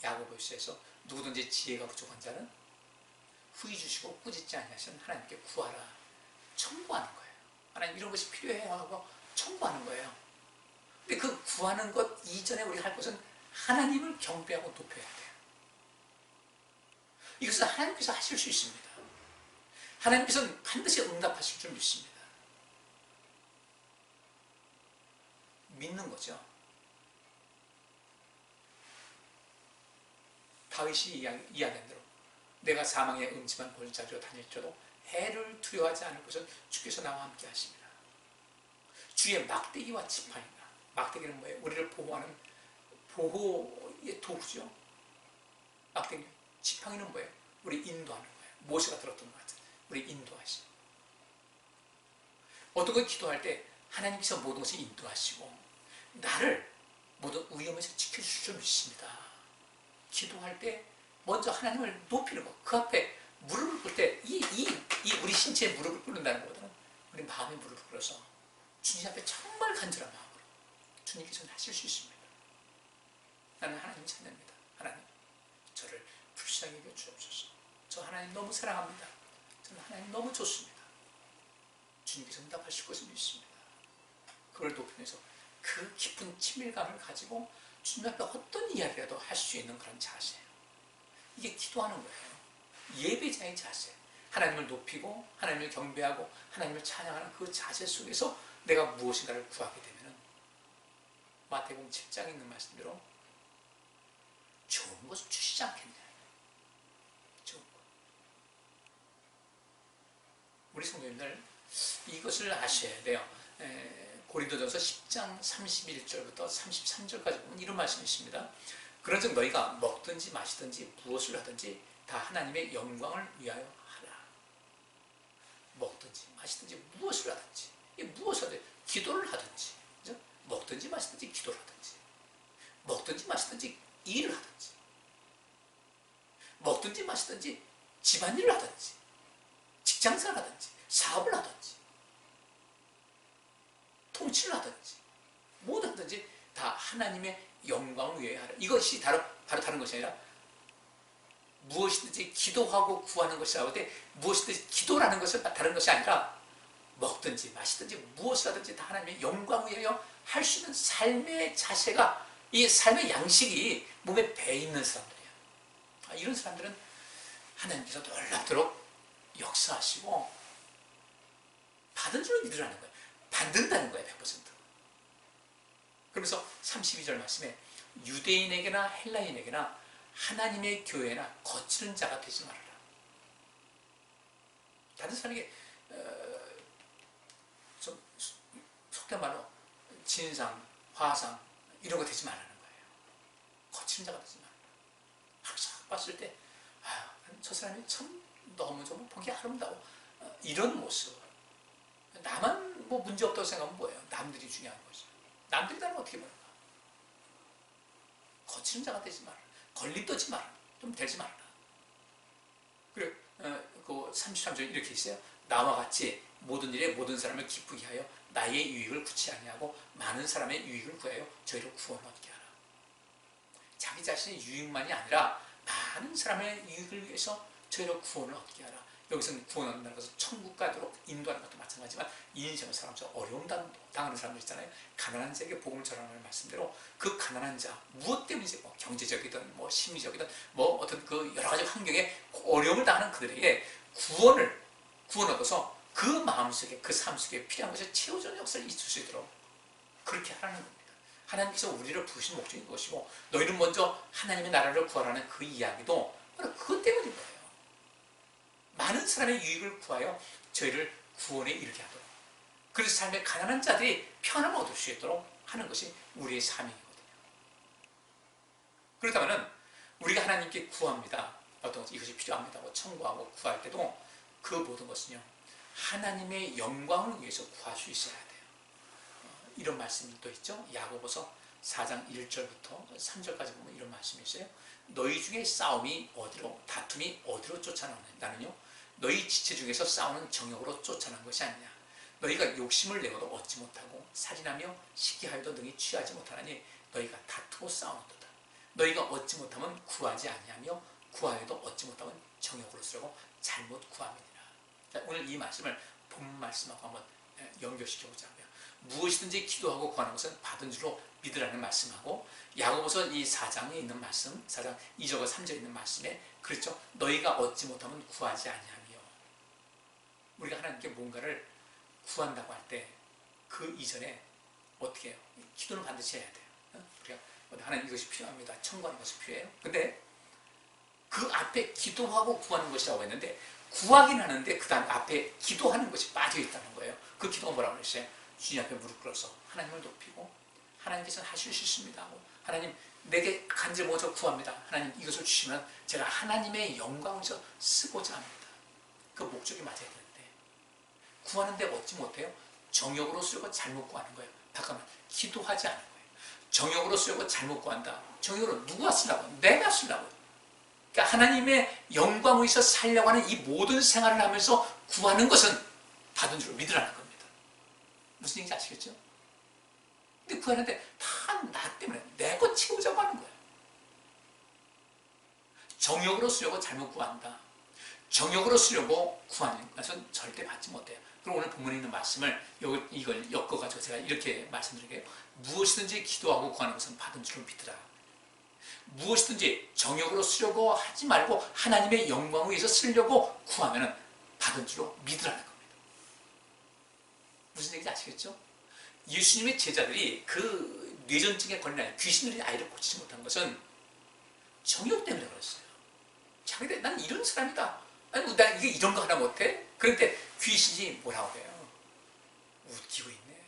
야고보서에서 누구든지 지혜가 부족한 자는 후히 주시고 꾸짖지 아니하시는 하나님께 구하라, 청구하는 거예요. 하나님 이런 것이 필요해요 하고 청구하는 거예요. 근데 그 구하는 것 이전에 우리가 할 것은 하나님을 경배하고 높여야 돼요. 이것은 하나님께서 하실 수 있습니다. 하나님께서는 반드시 응답하실 줄 믿습니다. 믿는 거죠. 다윗이 이야기한 대로 내가 사망의 음침한 골짜기로 다닐지라도 해를 두려워하지 않을 것은 주께서 나와 함께 하십니다. 주의 막대기와 지팡이가, 막대기는 뭐예요? 우리를 보호하는 보호의 도구죠. 막대기. 지팡이는 뭐예요? 우리 인도하는 거예요. 모세가 들었던 것 같아요. 우리 인도하시고. 어떤 걸 기도할 때 하나님께서 모든 것을 인도하시고 나를 모든 위험에서 지켜주실 줄 믿습니다. 기도할 때 먼저 하나님을 높이는 것, 그 앞에 무릎을 꿇을 때 이 우리 신체에 무릎을 꿇는다는 것보다는 우리 마음에 무릎을 꿇어서 주님 앞에 정말 간절한 마음으로 주님께서는 하실 수 있습니다. 나는 하나님 찬양합니다. 하나님, 저를 불쌍히 여겨 주옵소서. 저 하나님 너무 사랑합니다. 저는 하나님 너무 좋습니다. 주님께서 응답하실 것을 믿습니다. 그걸 높이면서 그 깊은 친밀감을 가지고 주님 앞에 어떤 이야기라도 할 수 있는 그런 자세예요. 이게 기도하는 거예요. 예배자의 자세. 하나님을 높이고 하나님을 경배하고 하나님을 찬양하는 그 자세 속에서 내가 무엇인가를 구하게 되면 마태복음 7장에 있는 말씀대로 좋은 것을 주시지 않겠냐. 좋은 것. 우리 성도님들 이것을 아셔야 돼요. 고린도전서 10장 31절부터 33절까지 보면 이런 말씀이 있습니다. 그런즉 너희가 먹든지 마시든지 무엇을 하든지 다 하나님의 영광을 위하여 하라. 먹든지 마시든지 무엇을 하든지, 무엇을 하든지, 기도를 하든지, 그죠? 먹든지 마시든지 기도를 하든지, 먹든지 마시든지 일을 하든지, 먹든지 마시든지 집안일을 하든지, 직장생활을 하든지, 사업을 하든지, 통치를 하든지, 뭐든 하든지 다 하나님의 영광을 위하여 하라. 이것이 바로 다른 것이 아니라 무엇이든지 기도하고 구하는 것이라고 할 때 무엇이든지 기도라는 것은 다른 것이 아니라 먹든지 마시든지 무엇을 하든지 다 하나님의 영광을 위하여 할 수 있는 삶의 자세가, 이 삶의 양식이 몸에 배 있는 사람들이에요. 이런 사람들은 하나님께서 놀랍도록 역사하시고 받은 줄 믿으라는 거예요. 받는다는 거예요. 100%. 그러면서 32절 말씀에 유대인에게나 헬라인에게나 하나님의 교회나 거치는 자가 되지 말아라. 다른 사람에게 좀 속된 말로 진상, 화상 이런 거 되지 말라는 거예요. 거치는 자가 되지 말아라. 항상 봤을 때 저 사람이 참 너무 좀 보기 아름다워. 이런 모습. 나만 뭐 문제 없다고 생각하면 뭐예요? 남들이 중요한 거죠. 남들이 나를 어떻게 보는가? 거치는 자가 되지 마라. 걸림 떠지 마라. 좀 되지 말라. 그리고 그 33절 이렇게 있어요. 나와 같이 모든 일에 모든 사람을 기쁘게 하여 나의 유익을 구치 아니하고 많은 사람의 유익을 구하여 저희를 구원을 얻게 하라. 자기 자신의 유익만이 아니라 많은 사람의 유익을 위해서 저희를 구원을 얻게 하라. 여기서는 구원 얻는다는 것은 천국 가도록 인도하는 것도 마찬가지지만 인생을 살아가면서 어려움 당하는 사람들 있잖아요. 가난한 자에게 복음을 전하는 말씀대로 그 가난한 자, 무엇 때문인지 뭐 경제적이든 뭐 심리적이든 뭐 어떤 그 여러 가지 환경에 어려움을 당하는 그들에게 구원 얻어서 그 마음속에, 그 삶 속에 필요한 것을 채워주는 역사를 있을 수 있도록 그렇게 하라는 겁니다. 하나님께서 우리를 부르신 목적인 것이고 너희는 먼저 하나님의 나라를 구하라는 그 이야기도 바로 그것 때문인 거예요. 많은 사람의 유익을 구하여 저희를 구원에 이르게 하도록, 그래서 삶의 가난한 자들이 편함을 얻을 수 있도록 하는 것이 우리의 사명이거든요. 그렇다면 우리가 하나님께 구합니다. 어떤 것이 이것이 필요합니다. 청구하고 구할 때도 그 모든 것은요, 하나님의 영광을 위해서 구할 수 있어야 돼요. 이런 말씀이 또 있죠. 야고보서 4장 1절부터 3절까지 보면 이런 말씀이 있어요. 너희 중에 싸움이 어디로, 다툼이 어디로 쫓아나느냐는요, 너희 지체 중에서 싸우는 정욕으로 쫓아난 것이 아니냐. 너희가 욕심을 내고도 얻지 못하고 살인하며 시기하여도 능히 취하지 못하나니 너희가 다투고 싸우는도다. 너희가 얻지 못하면 구하지 아니하며 구하여도 얻지 못하면 정욕으로 쓰려고 잘못 구함이니라. 자, 오늘 이 말씀을 본 말씀하고 한번 연결시켜보자고요. 무엇이든지 기도하고 구하는 것은 받은 줄로 믿으라는 말씀하고, 야고보서 이 4장에 있는 말씀, 4장 2절과 3절에 있는 말씀에 그렇죠. 너희가 얻지 못하면 구하지 아니하며. 우리가 하나님께 뭔가를 구한다고 할 때 그 이전에 어떻게 해요? 기도는 반드시 해야 돼요. 우리가 하나님 이것이 필요합니다. 청구하는 것이 필요해요. 근데 그 앞에 기도하고 구하는 것이라고 했는데, 구하긴 하는데 그 다음 앞에 기도하는 것이 빠져 있다는 거예요. 그 기도가 뭐라고 그랬어요? 주님 앞에 무릎 꿇어서 하나님을 높이고, 하나님께서는 하실 수 있습니다 하고, 하나님 내게 간절 모셔 구합니다. 하나님 이것을 주시면 제가 하나님의 영광에서 쓰고자 합니다. 그 목적이 맞아야 되는데, 구하는데 얻지 못해요? 정욕으로 쓰려고 잘못 구하는 거예요. 잠깐만, 기도하지 않은 거예요. 정욕으로 쓰려고 잘못 구한다. 정욕으로 누가 쓰려고? 내가 쓰려고. 그러니까 하나님의 영광에서 살려고 하는 이 모든 생활을 하면서 구하는 것은 받은 줄로 믿으라는 겁니다. 무슨 얘기인지 아시겠죠? 근데 구하는데 다 나 때문에 내 것 채우자고 하는 거예요. 정욕으로 쓰려고 잘못 구한다. 정욕으로 쓰려고 구하는 것은 절대 받지 못해요. 그럼 오늘 본문에 있는 말씀을 이걸 엮어가지고 제가 이렇게 말씀드릴게요. 무엇이든지 기도하고 구하는 것은 받은 줄로 믿으라. 무엇이든지 정욕으로 쓰려고 하지 말고 하나님의 영광을 위해서 쓰려고 구하면 받은 줄로 믿으라는 겁니다. 무슨 얘기인지 아시겠죠? 예수님의 제자들이 그 뇌전증에 걸린 귀신들이 아이를 고치지 못한 것은 정욕 때문에 그랬어요. 자기들 난 이런 사람이다. 아니 나 이게 이런 거 하나 못해? 그런데 귀신이 뭐라고 해요? 웃기고 있네.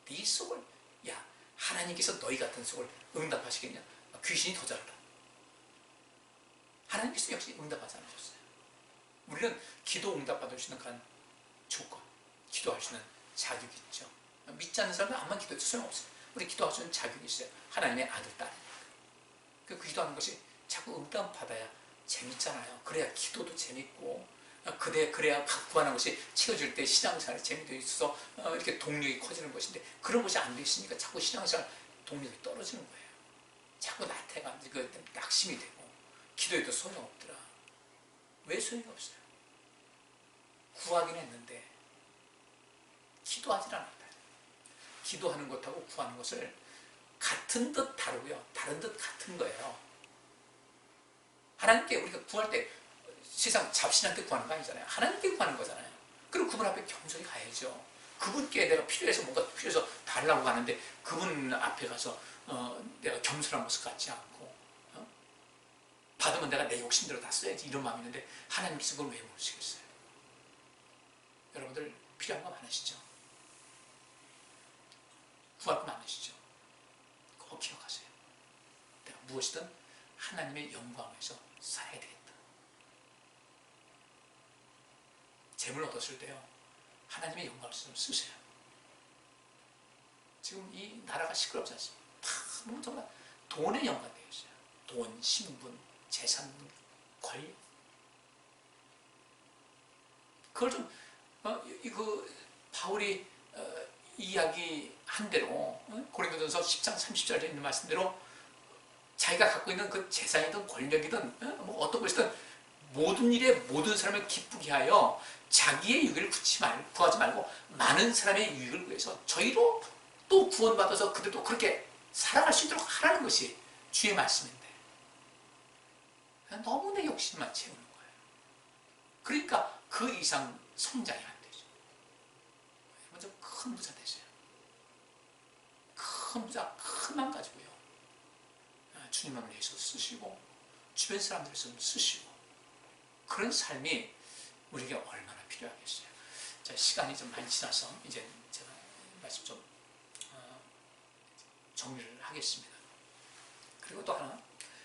네 속을, 야 하나님께서 너희 같은 속을 응답하시겠냐? 귀신이 더 잘라. 하나님께서 역시 응답하지 않으셨어요. 우리는 기도 응답받을 수 있는 그런 조건, 기도할 수 있는 자격이 있죠. 믿지 않는 사람은 암만 기도해도 소용없어요. 우리 기도할 수 있는 자격이 있어요. 하나님의 아들, 딸이니까. 그 기도하는 것이 자꾸 응답받아야 재밌잖아요. 그래야 기도도 재밌고, 그래야 구하는 것이 채워질 때 신앙생활에 재미도 있어서 이렇게 동력이 커지는 것인데, 그런 것이 안 돼 있으니까 자꾸 신앙생활 동력이 떨어지는 거예요. 자꾸 나태가 낙심이 되고, 기도해도 소용없더라. 왜 소용이 없어요? 구하긴 했는데 기도하지 않았다. 기도하는 것하고 구하는 것을 같은 듯 다르고요, 다른 듯 같은 거예요. 하나님께 우리가 구할 때 세상 잡신한테 구하는 거 아니잖아요. 하나님께 구하는 거잖아요. 그럼 그분 앞에 겸손히 가야죠. 그분께 내가 필요해서 뭔가 필요해서 달라고 하는데 그분 앞에 가서 내가 겸손한 모습 같지 않고, 받으면 내가 내 욕심대로 다 써야지 이런 마음이 있는데 하나님께서 그걸 왜 모르시겠어요? 여러분들 필요한 거 많으시죠? 구할 거 많으시죠? 꼭 기억하세요. 내가 무엇이든 하나님의 영광에서 살아야 되겠다. 재물 얻었을 때요, 하나님의 영광을 좀 쓰세요. 지금 이 나라가 시끄럽지 않습니까? 다 정말 돈에 연관되어 있어요. 돈, 신분, 재산, 권력. 그걸 좀 바울이 이야기한 대로, 고린도전서 10장 30절에 있는 말씀대로 자기가 갖고 있는 그 재산이든 권력이든 뭐 어떤 것이든 모든 일에 모든 사람을 기쁘게 하여 자기의 유익을 구하지 말고 많은 사람의 유익을 구해서 저희로 또 구원받아서 그들도 그렇게 살아갈 수 있도록 하라는 것이 주의 말씀인데, 너무 내 욕심만 채우는 거예요. 그러니까 그 이상 성장이 안 되죠. 먼저 큰 부자 되세요. 큰 부자, 큰 맘 가지고요, 주님을 위해서 쓰시고 주변 사람들을 좀 쓰시고, 그런 삶이 우리에게 얼마나 필요하겠어요. 자, 시간이 좀 많이 지나서 이제 제가 말씀 좀 정리를 하겠습니다. 그리고 또 하나,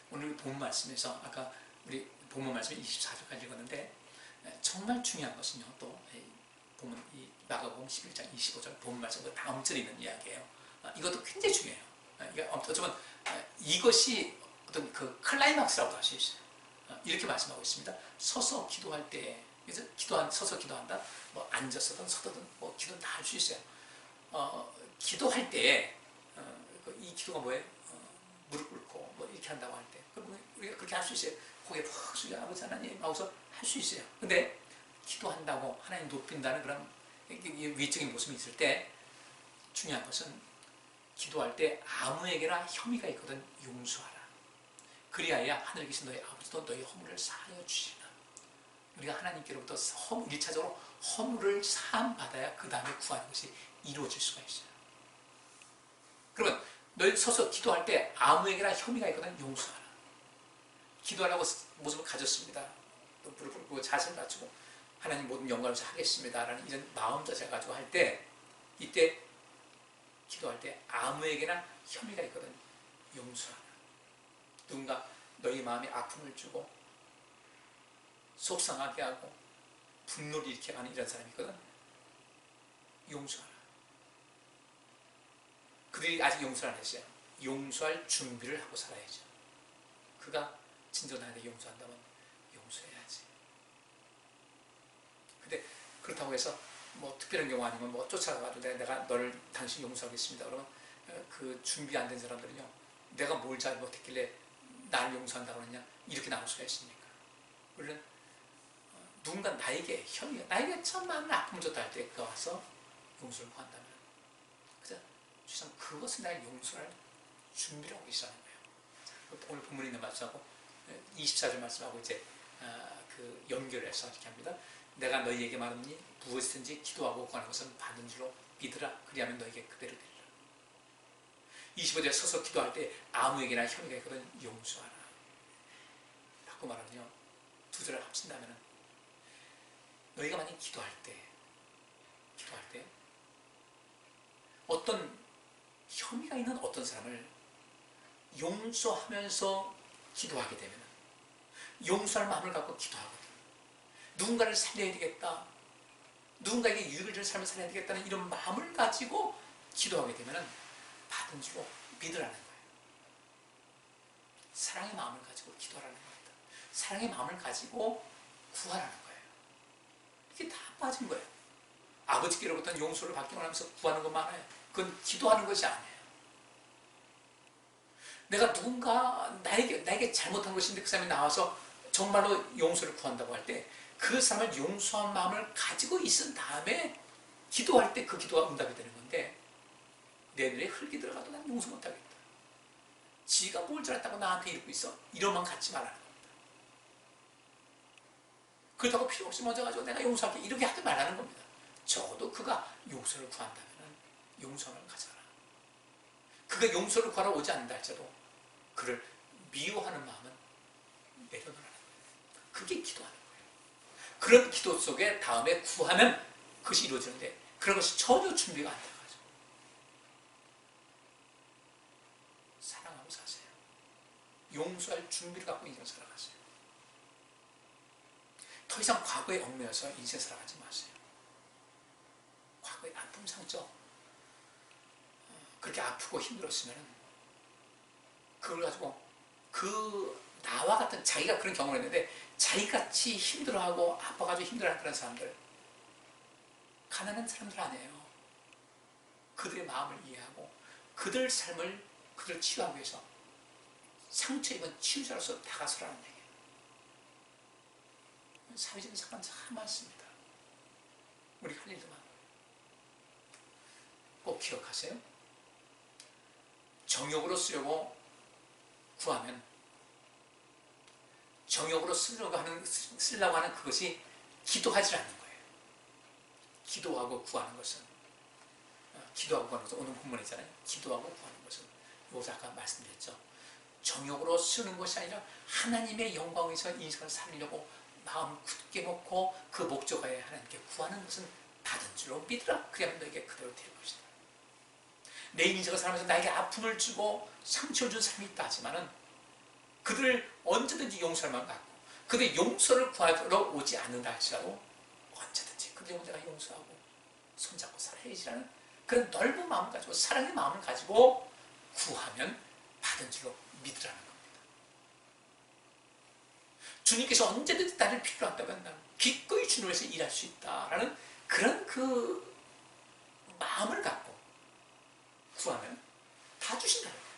오늘 본문 말씀에서 아까 우리 본문 말씀 24절까지 읽었는데, 정말 중요한 것은요, 또 본문 이 마가복음 11장 25절 본문 말씀 그 다음 절에 있는 이야기예요. 이것도 굉장히 중요해요. 어쩌면 이것이 어떤 그 클라이막스라고 할 수 있어요. 이렇게 말씀하고 있습니다. 서서 기도할 때, 서서 기도한다, 뭐 앉아서든 서든 뭐 기도 다 할 수 있어요. 기도할 때, 이 기도가 뭐예요? 무릎 꿇고 뭐 이렇게 한다고 할 때, 그럼 우리가 그렇게 할 수 있어요. 고개 푹 숙여 아버지 하나님 하고서 할 수 있어요. 근데 기도한다고 하나님 높인다는 그런 외적인 모습이 있을 때, 중요한 것은 기도할 때 아무에게나 혐의가 있거든 용서하라. 그리하여 하늘에 계신 너희 아버지도 너희 허물을 사하여 주시리라. 우리가 하나님께로부터 1차적으로 허물을 사함받아야 그 다음에 구하는 것이 이루어질 수가 있어요. 그러면 너희 서서 기도할 때 아무에게나 혐의가 있거든 용서하라. 기도하라고 모습을 가졌습니다. 무릎을 꿇고 자세를 갖추고 하나님 모든 영광을 하겠습니다 라는 이런 마음 자세를 가지고 할 때, 이때 기도할 때 아무에게나 혐의가 있거든 용서하라. 누군가 너희 마음에 아픔을 주고 속상하게 하고 분노를 일으켜 가는 이런 사람이 있거든. 용서하라. 그들이 아직 용서를 안 했어요. 용서할 준비를 하고 살아야죠. 그가 진정 나한테 용서한다면 용서해야지. 근데 그렇다고 해서 뭐 특별한 경우 아니면 뭐 쫓아가가지고 내가 너를 당신 용서하겠습니다 그러면 그 준비 안 된 사람들은요, 내가 뭘 잘못했길래 나를 용서한다고 하느냐 이렇게 나올 수가 있습니까? 물론 누군가 나에게 혐의가, 나에게 참 많은 아픔을 줬다 할 때 그가 와서 용서를 구한다면, 그죠? 주상 그것은 나의 용서할 준비를 하고 있다는 거예요. 오늘 본문에 있는 말씀하고 24절 말씀하고 이제 그 연결해서 이렇게 합니다. 내가 너희에게 말하니 무엇이든지 기도하고 구하는 것은 받은 줄로 믿으라. 그리하면 너희에게 그대로 되리라. 25절 서서 기도할 때 아무에게나 혐의가 있거든 용서하라. 바꿔 말하면요, 두 절을 합친다면 너희가 만약 기도할 때 어떤 혐의가 있는 어떤 사람을 용서하면서 기도하게 되면, 용서할 마음을 갖고 기도하거든. 누군가를 살려야 되겠다, 누군가에게 유익을 주는 삶을 살아야 되겠다는 이런 마음을 가지고 기도하게 되면 받은 줄로 믿으라는 거예요. 사랑의 마음을 가지고 기도하라는 겁니다. 사랑의 마음을 가지고 구하라는 거예요. 이게 다 빠진 거예요. 아버지께로부터는 용서를 받기만 하면서 구하는 것 많아요. 그건 기도하는 것이 아니에요. 내가 누군가 나에게 잘못한 것인데 그 사람이 나와서 정말로 용서를 구한다고 할 때 그 사람을 용서한 마음을 가지고 있은 다음에 기도할 때 그 기도가 응답이 되는 건데, 내 눈에 흙이 들어가도 난 용서 못하겠다, 지가 뭘 잘했다고 나한테 이러고 있어, 이러면 갖지 말라는 겁니다. 그렇다고 필요 없이 먼저 가지고 내가 용서할게 이렇게 하지 말라는 겁니다. 적어도 그가 용서를 구한다면 용서를 가져라. 그가 용서를 구하러 오지 않는다 할지라도 그를 미워하는 마음은 내려놓으라는 거예요. 그게 기도하는 거예요. 그런 기도 속에 다음에 구하면 그것이 이루어지는데, 그런 것이 전혀 준비가 안 돼가지고 사랑하고 사세요. 용서할 준비를 갖고 인생 살아가세요. 더 이상 과거에 얽매여서 인생 살아가지 마세요. 과거의 아픔, 상처, 그렇게 아프고 힘들었으면 그걸 가지고 나와 같은, 자기가 그런 경험을 했는데 자기같이 힘들어하고 아파가지고 힘들어하는 그런 사람들, 가난한 사람들 아니에요. 그들의 마음을 이해하고 그들 삶을, 그들을 치유하기 위해서 상처 입은 치유자로서 다가서라는 얘기예요. 사회적인 사건 참 많습니다. 우리 할 일도 많고. 꼭 기억하세요. 정욕으로 쓰려고 구하면, 정욕으로 쓰려고 하는 그것이 기도하지 않는 거예요. 기도하고 구하는 것은, 오늘 본문이잖아요. 기도하고 구하는 것은, 이것을 아까 말씀드렸죠. 정욕으로 쓰는 것이 아니라 하나님의 영광을 위해서 인생을 살리려고 마음 굳게 놓고 그 목적하에 하나님께 구하는 것은 받은 줄로 믿으라. 그러면 너에게 그대로 될 것이다. 내 인생을 살면서 나에게 아픔을 주고 상처를 준 사람이 있다 하지만은 그들을 언제든지 용서할 마음 갖고, 그들의 용서를 구하러 오지 않는다 할지라도 언제든지 그들의 내가 용서하고 손잡고 살아야지라는 그런 넓은 마음을 가지고, 사랑의 마음을 가지고 구하면 받은 줄로 믿으라는 겁니다. 주님께서 언제든지 나를 필요로 한다면 나는 기꺼이 주님을 위해서 일할 수 있다라는 그런 그 마음을 갖고 구하면 다 주신다는 거예요.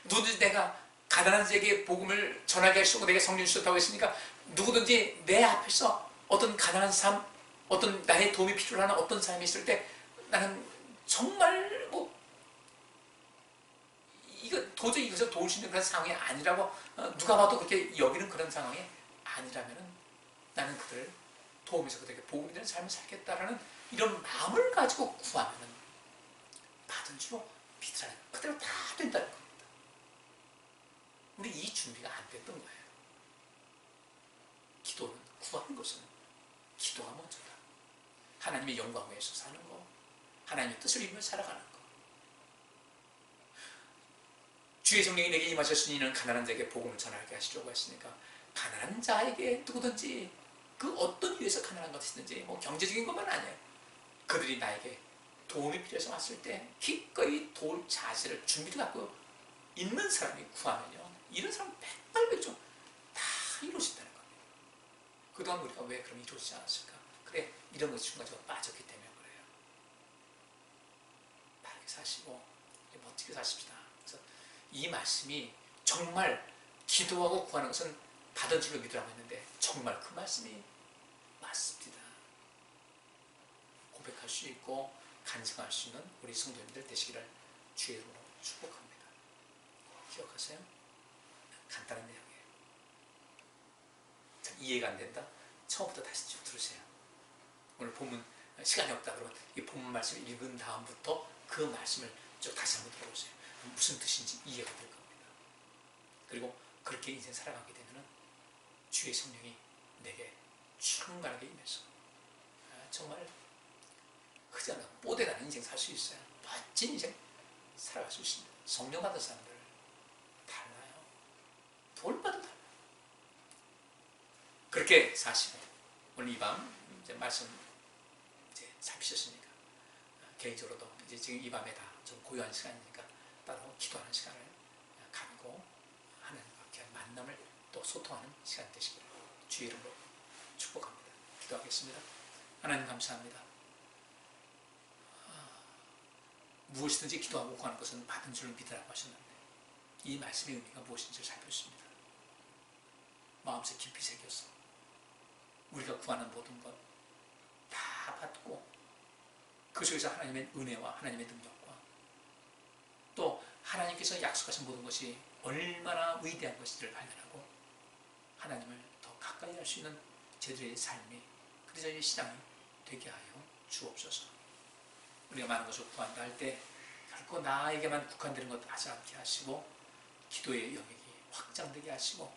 누구든지 내가 가난한 자에게 복음을 전하게 하시고 내게 성령 주셨다고 했으니까, 누구든지 내 앞에서 어떤 가난한 삶, 어떤 나의 도움이 필요로 하는 어떤 사람이 있을 때 나는 정말 뭐 이거 도저히 이것을 도울 수 있는 그런 상황이 아니라고 누가 봐도 그렇게 여기는 그런 상황이 아니라면은 나는 그들을 도우면서 그들에게 복음이 되는 삶을 살겠다라는 이런 마음을 가지고 구하면은 받은 줄로 믿으라는 그대로 다 된다는 겁니다. 우리 이 준비가 안 됐던 거예요. 기도는 구하는 것은 기도가 먼저다. 하나님의 영광을 위해서 사는 거, 하나님의 뜻을 이루며 살아가는 거. 주의 성령이 내게 임하셨으니 이는 가난한 자에게 복음을 전하게 하시려고 하시니까 가난한 자에게 누구든지 그 어떤 이유에서 가난한 것이든지 뭐 경제적인 것만 아니에요. 그들이 나에게 도움이 필요해서 왔을 때 기꺼이 도울 자세를 준비를 갖고 있는 사람이 구하면요, 이런 사람 백발백중 다 이루어진다는 겁니다. 그동안 우리가 왜 그럼 이루어지지 않았을까? 그래, 이런 것이 중간적으로 빠졌기 때문에 그래요. 바르게 사시고 멋지게 사십시다. 그래서 이 말씀이 정말 기도하고 구하는 것은 받은 줄로 믿으라고 했는데 정말 그 말씀이 맞습니다. 고백할 수 있고 간증할 수 있는 우리 성도님들 되시기를 주의 이름으로 축복합니다. 기억하세요? 간단한 내용이에요. 이해가 안 된다? 처음부터 다시 쭉 들으세요. 오늘 본문 시간이 없다 그러면 이 본문 말씀을 읽은 다음부터 그 말씀을 쭉 다시 한번 들어보세요. 무슨 뜻인지 이해가 될 겁니다. 그리고 그렇게 인생 살아가게 되면은 주의 성령이 내게 충만하게 임해서 정말 크지 않아 뽀대가는 인생 살 수 있어요. 멋진 인생 살아갈 수 있습니다. 성령 받은 사람들 달라요. 돌봐도 달라요. 그렇게 사시고 오늘 이 밤 이제 말씀 이제 살피셨으니까 개인적으로도 이제 지금 이 밤에 다 좀 고요한 시간이니까 따로 기도하는 시간을 갖고 하나님과 귀한 만남을 또 소통하는 시간 되시기를 주의 이름으로 축복합니다. 기도하겠습니다. 하나님 감사합니다. 무엇이든지 기도하고 구하는 것은 받은 줄을 믿으라고 하셨는데 이 말씀의 의미가 무엇인지 살폈습니다. 마음속 깊이 새겨서 우리가 구하는 모든 것 다 받고 그 속에서 하나님의 은혜와 하나님의 능력과 또 하나님께서 약속하신 모든 것이 얼마나 위대한 것인지를 발견하고 하나님을 더 가까이 할 수 있는 저희들의 삶이 그래서 저희의 신앙이 되게 하여 주옵소서. 우리가 많은 것을 구한다 할 때 결코 나에게만 국한되는 것 하지 않게 하시고 기도의 영역이 확장되게 하시고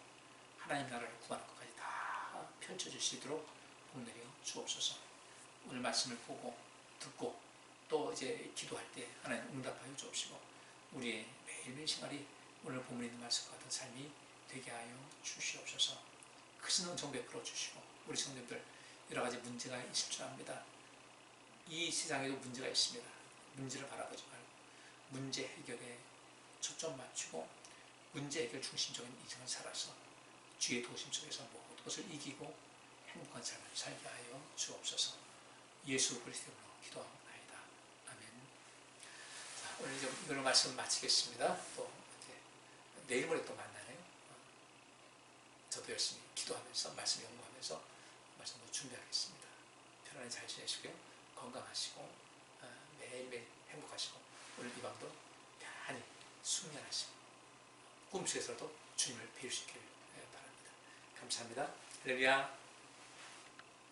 하나님 나라를 구하는 것까지 다 펼쳐주시도록 복 내려 주옵소서. 오늘 말씀을 보고 듣고 또 이제 기도할 때 하나님 응답하여 주옵시고 우리의 매일매일 생활이 오늘 본문에 있는 말씀과 같은 삶이 되게 하여 주시옵소서. 크신 은총 베풀어 주시고 우리 성도들 여러 가지 문제가 있을 줄 압니다. 이 세상에도 문제가 있습니다. 문제를 바라보지 말고 문제 해결에 초점 맞추고 문제 해결 중심적인 인생을 살아서 주의 도심 속에서 모든 것을 이기고 행복한 삶을 살게 하여 주옵소서. 예수 그리스도로 기도합니다. 아멘. 자, 오늘 좀 이걸로 말씀 마치겠습니다. 또 이제 내일 모레 또 만나네요. 저도 열심히 기도하면서 말씀 연구하면서 말씀도 준비하겠습니다. 편안히 잘 지내시고요. 건강하시고 매일매일 행복하시고 오늘 이 밤도 편안히 숙면하시고 꿈속에서도 주님을 배울 수 있기를 바랍니다. 감사합니다. 할렐루야.